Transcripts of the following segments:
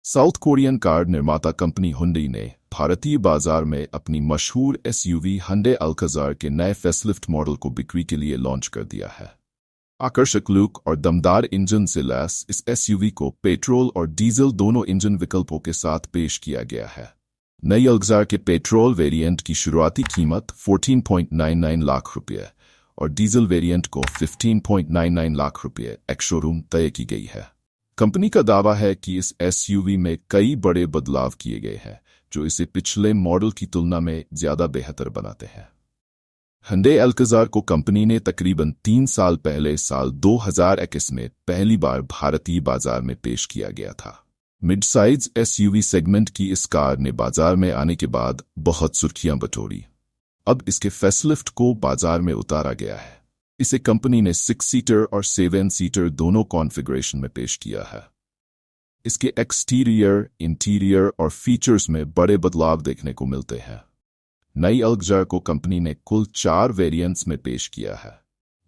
South Korean car निर्माता company Hyundai ने भारतीय बाजार में अपनी मशहूर एसयूवी Hyundai Alcazar के नए फेसलिफ्ट मॉडल को बिक्री के लिए लॉन्च कर दिया है। आकर्षक लुक और दमदार इंजन से लैस इस एसयूवी को पेट्रोल और डीजल दोनों इंजन विकल्पों के साथ पेश किया गया है। नई अल्कजार के पेट्रोल वेरिएंट की शुरुआती कीमत 14.99 लाख रुपये और डीजल वेरिएंट को 15.99 लाख रुपये एक्स-शोरूम तय की गई है। कंपनी का दावा है कि इस एसयूवी में कई बड़े बदलाव किए गए हैं जो इसे पिछले मॉडल की तुलना में ज्यादा बेहतर बनाते हैं। Hyundai Alcazar को कंपनी ने तकरीबन 3 साल पहले साल 2021 में पहली बार भारतीय बाजार में पेश किया गया था। मिड साइज एसयूवी सेगमेंट की इस कार ने बाजार में आने के बाद बहुत सुर्खियां बटोरी। अब इसके फेसलिफ्ट को बाजार में उतारा गया है। इसे कंपनी ने 6 सीटर और 7 सीटर दोनों कॉन्फ़िगरेशन में पेश किया है। इसके एक्सटीरियर, इंटीरियर और फीचर्स में बड़े बदलाव देखने को मिलते हैं। नई अल्कजार को कंपनी ने कुल 4 वेरिएंट्स में पेश किया है,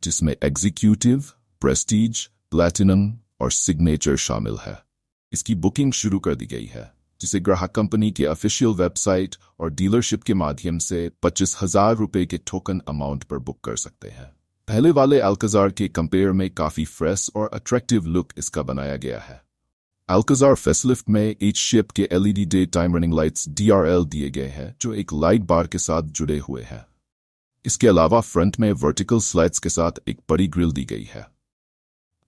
जिसमें एग्जीक्यूटिव, प्रेस्टीज, प्लैटिनम और सिग्नेचर शामिल है। इसकी बुकिंग शुरू कर दी गई है, जिसे ग्राहक कंपनी के ऑफिशियल वेबसाइट और डीलरशिप के माध्यम से 25,000 रुपये के टोकन अमाउंट पर बुक कर सकते हैं। पहले वाले अल्काजार के कंपेयर में काफी फ्रेश और अट्रैक्टिव लुक इसका बनाया गया है। अल्काजार फेसलिफ्ट में एच शेप के LED day time running lights DRL दिए गए हैं जो एक लाइट बार के साथ जुड़े हुए हैं। इसके अलावा फ्रंट में वर्टिकल स्लाइड्स के साथ एक बड़ी ग्रिल दी गई है।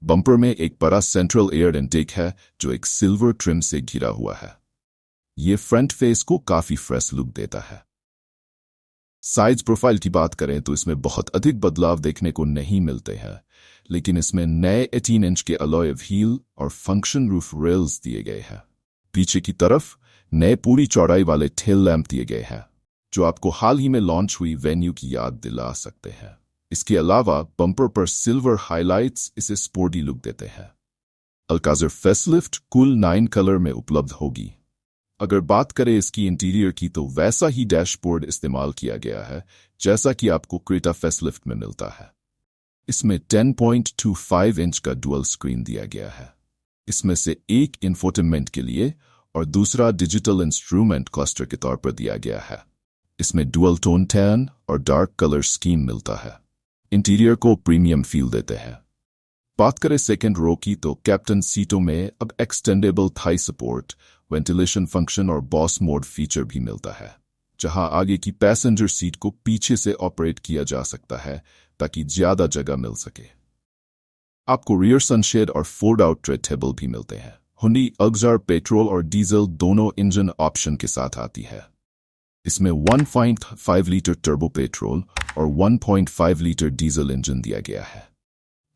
बम्पर में एक बड़ा सेंट्रल एयर इनटेक है जो एक सिल्वर ट्रिम से घिरा हुआ है। ये फ्रंट फेस को काफी फ्रेश लुक देता है। साइज प्रोफाइल की बात करें तो इसमें बहुत अधिक बदलाव देखने को नहीं मिलते हैं, लेकिन इसमें नए 18 इंच के अलॉय व्हील और फंक्शन रूफ रेल्स दिए गए हैं। पीछे की तरफ नए पूरी चौड़ाई वाले टेल लैंप दिए गए हैं जो आपको हाल ही में लॉन्च हुई वेन्यू की याद दिला सकते हैं। इसके अलावा बम्पर पर सिल्वर हाइलाइट्स इसे स्पोर्टी लुक देते हैं। अल्काजार फेसलिफ्ट कुल 9 कलर में उपलब्ध होगी। अगर बात करें इसकी इंटीरियर की तो वैसा ही डैशबोर्ड इस्तेमाल किया गया है जैसा कि आपको क्रेटा फेसलिफ्ट में मिलता है। इसमें 10.25 इंच का डुअल स्क्रीन दिया गया है। इसमें से एक इंफोटेनमेंट के लिए और दूसरा डिजिटल इंस्ट्रूमेंट क्लस्टर के तौर पर दिया गया है। इसमें डुअल टोन टैन और डार्क कलर स्कीम मिलता है। इंटीरियर को प्रीमियम फील देते हैं। बात करें सेकेंड रो की तो कैप्टन सीटों में अब extendable Thai support, ventilation function और बॉस मोड फीचर भी मिलता है, जहां आगे की पैसेंजर सीट को पीछे से ऑपरेट किया जा सकता है ताकि ज्यादा जगह मिल सके। आपको रियर सनशेड और फोल्ड आउट ट्रे टेबल भी मिलते हैं। Hyundai Alcazar पेट्रोल और डीजल दोनों इंजन ऑप्शन के साथ आती है। इसमें 1.5 लीटर टर्बो पेट्रोल और 1.5 लीटर डीजल इंजन दिया गया है।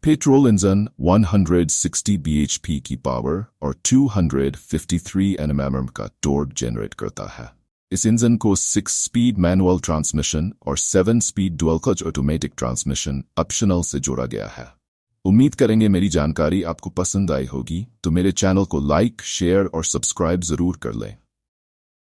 पेट्रोल इंजन 160 bhp की पावर और 253 Nm का टॉर्क जनरेट करता है। इस इंजन को 6 स्पीड मैनुअल ट्रांसमिशन और 7 speed dual clutch automatic transmission optional से जोड़ा गया है। उम्मीद करेंगे मेरी जानकारी आपको पसंद आई होगी, तो मेरे चैनल को लाइक, शेयर और सब्सक्राइब जरूर कर लें।